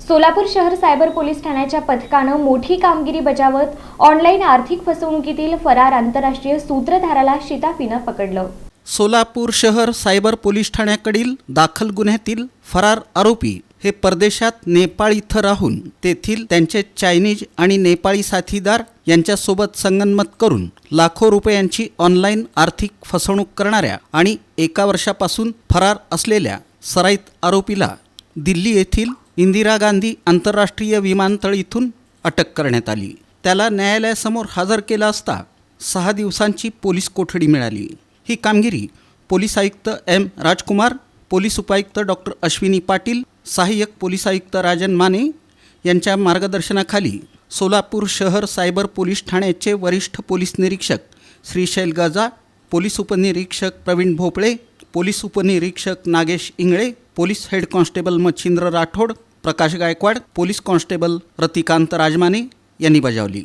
सोलापूर शहर cyber police ठाण्याच्या पथकानं मोठी कामगिरी बजावत ऑनलाईन आर्थिक फसवणुकीतील फरार आंतरराष्ट्रीय सूत्रधाराला शिताफीनं पकडलं। सोलापूर शहर सायबर पोलीस ठाण्याकडील दाखल गुन्ह्यातील फरार आरोपी हे परदेशात नेपाळ इथं राहून तेथील त्यांचे चायनीज आणि नेपाळी साथीदार यांच्यासोबत संगनमत करून लाखो रुपयांची ऑनलाईन आर्थिक फसवणूक करणाऱ्या आणि 1 वर्षापासून फरार असलेल्या सराईत आरोपीला दिल्ली येथील इंदिरा गांधी आंतरराष्ट्रीय विमानतळ इथून अटक करण्यात आली। त्याला न्यायालयासमोर हजर केला असता 6 दिवसांची पोलीस कोठडी मिळाली। ही कामगिरी पोलीस आयुक्त एम राजकुमार, पोलीस उपायुक्त डॉक्टर अश्विनी पाटील, सहाय्यक पोलीस आयुक्त राजन माने यांच्या मार्गदर्शनाखाली सोलापूर शहर सायबर पोलीस ठाण्याचे वरिष्ठ पोलीस निरीक्षक श्रीशैल गजा, पोलीस उपनिरीक्षक प्रवीण भोपळे, पोलीस उपनिरीक्षक Nagesh Ingale, police head constable Machhindra Rathod, Prakash Gaikwad, police constable Ratikant Rajmane यांनी बजावली।